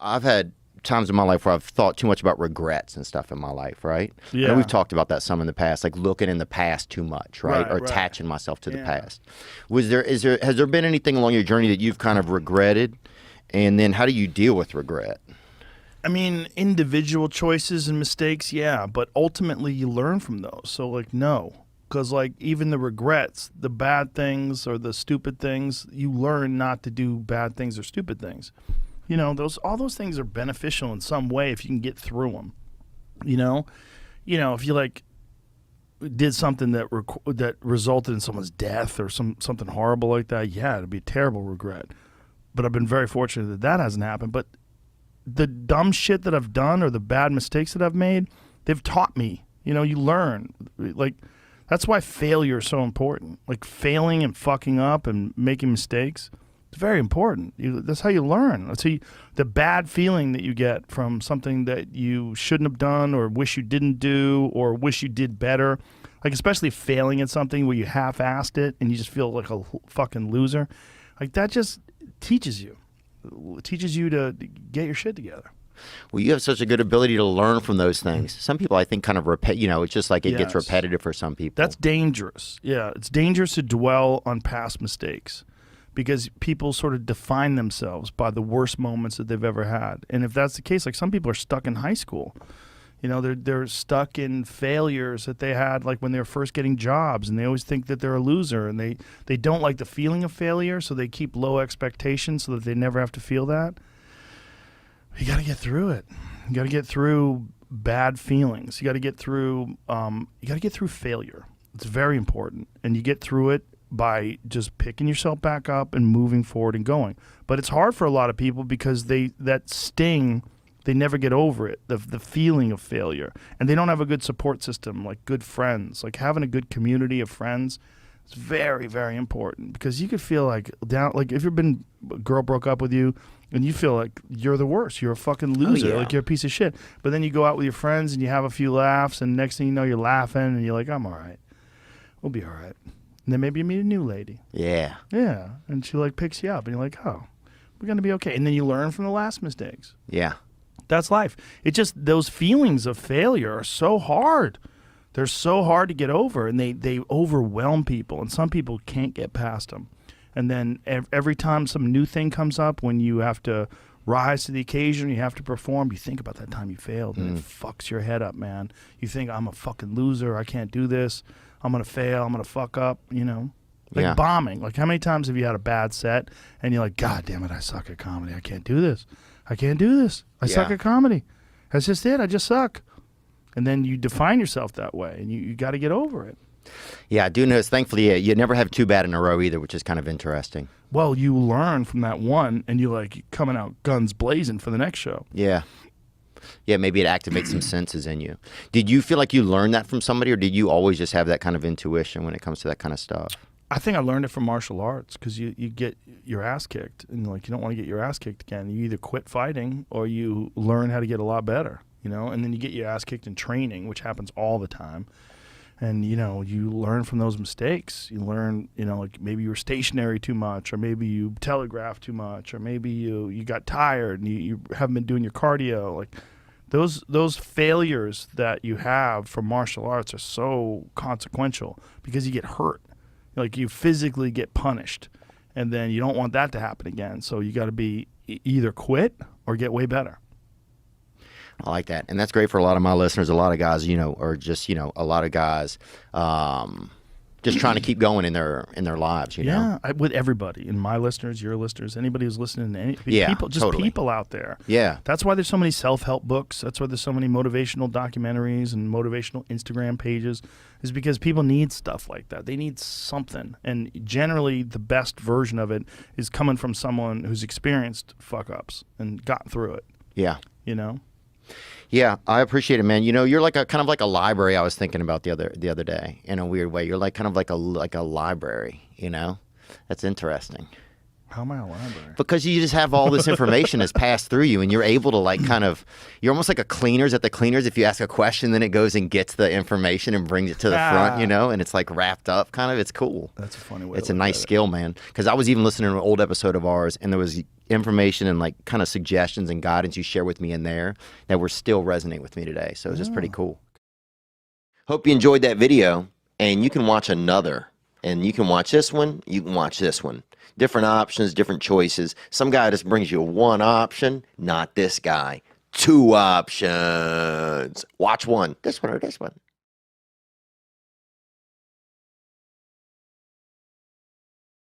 I've had times in my life where I've thought too much about regrets and stuff in my life, right? Yeah. And we've talked about that some in the past, like looking in the past too much, right? Or attaching myself to the past. Has there been anything along your journey that you've kind of regretted? And then how do you deal with regret? I mean, individual choices and mistakes, yeah, but ultimately you learn from those. So, like, no. Because, like, even the regrets, the bad things or the stupid things, you learn not to do bad things or stupid things. You know, all those things are beneficial in some way if you can get through them. You know, if you, like, did something that resulted in someone's death or something horrible like that, yeah, it'd be a terrible regret. But I've been very fortunate that hasn't happened. But the dumb shit that I've done or the bad mistakes that I've made, they've taught me. You know, you learn. Like, that's why failure is so important. Like, failing and fucking up and making mistakes, it's very important. That's how you learn. That's how the bad feeling that you get from something that you shouldn't have done or wish you didn't do or wish you did better. Like, especially failing at something where you half-assed it and you just feel like a fucking loser. Like, that just teaches you. It teaches you to get your shit together. Well, you have such a good ability to learn from those things. Some people, I think, kind of it's just like it gets repetitive for some people. That's dangerous. Yeah, it's dangerous to dwell on past mistakes because people sort of define themselves by the worst moments that they've ever had. And if that's the case, like, some people are stuck in high school. You know, they're stuck in failures that they had, like, when they were first getting jobs, and they always think that they're a loser, and they don't like the feeling of failure, so they keep low expectations so that they never have to feel that. You got to get through it. You got to get through bad feelings. You got to get through failure. It's very important, and you get through it by just picking yourself back up and moving forward and going. But it's hard for a lot of people because that sting. They never get over it, the feeling of failure. And they don't have a good support system, like good friends. Like, having a good community of friends is very, very important because you could feel like if a girl broke up with you and you feel like you're the worst. You're a fucking loser. Like, you're a piece of shit. But then you go out with your friends and you have a few laughs, and next thing you know, you're laughing and you're like, I'm all right. We'll be all right. And then maybe you meet a new lady. Yeah. Yeah. And she, like, picks you up and you're like, oh, we're going to be okay. And then you learn from the last mistakes. Yeah. That's life. It just, those feelings of failure are so hard. They're so hard to get over, and they overwhelm people, and some people can't get past them. And then every time some new thing comes up, when you have to rise to the occasion, you have to perform, you think about that time you failed, and it fucks your head up, man. You think, I'm a fucking loser, I can't do this, I'm going to fail, I'm going to fuck up, you know? Like bombing. Like, how many times have you had a bad set, and you're like, God damn it, I suck at comedy, I can't do this. I can't do this. I suck at comedy. That's just it. I just suck. And then you define yourself that way, and you got to get over it. Yeah, I do notice, thankfully, you never have too bad in a row either, which is kind of interesting. Well, you learn from that one, and you're coming out guns blazing for the next show. Yeah. Yeah, maybe it activates some senses in you. Did you feel like you learned that from somebody, or did you always just have that kind of intuition when it comes to that kind of stuff? I think I learned it from martial arts because you get your ass kicked, and you don't want to get your ass kicked again. You either quit fighting or you learn how to get a lot better, and then you get your ass kicked in training, which happens all the time. And, you learn from those mistakes. You learn, like, maybe you were stationary too much, or maybe you telegraphed too much, or maybe you got tired and you haven't been doing your cardio. Like, those failures that you have from martial arts are so consequential because you get hurt. Like, you physically get punished, and then you don't want that to happen again. So you got to be either quit or get way better. I like that. And that's great for a lot of my listeners. A lot of guys, or just, a lot of guys just trying to keep going in their lives, Yeah, with everybody. And my listeners, your listeners, anybody who's listening to people, just totally. People out there. Yeah. That's why there's so many self-help books. That's why there's so many motivational documentaries and motivational Instagram pages, is because people need stuff like that. They need something. And generally, the best version of it is coming from someone who's experienced fuck-ups and gotten through it. Yeah. Yeah, I appreciate it, man. You're like kind of like a library. I was thinking about the other day in a weird way. You're like kind of like a library. That's interesting. How am I a library? Because you just have all this information that's passed through you, and you're able to like kind of, you're almost like a cleaners at the cleaners. If you ask a question, then it goes and gets the information and brings it to the front, you know, and it's like wrapped up kind of. It's cool. That's a funny way. It's a nice skill, man. Because I was even listening to an old episode of ours, and there was information and like kind of suggestions and guidance you share with me in there that were still resonate with me today. So it's just pretty cool. Hope you enjoyed that video, and you can watch another, and you can watch this one, you can watch this one. Different options, different choices. Some guy just brings you one option, not this guy. 2 options. Watch one, this one or this one.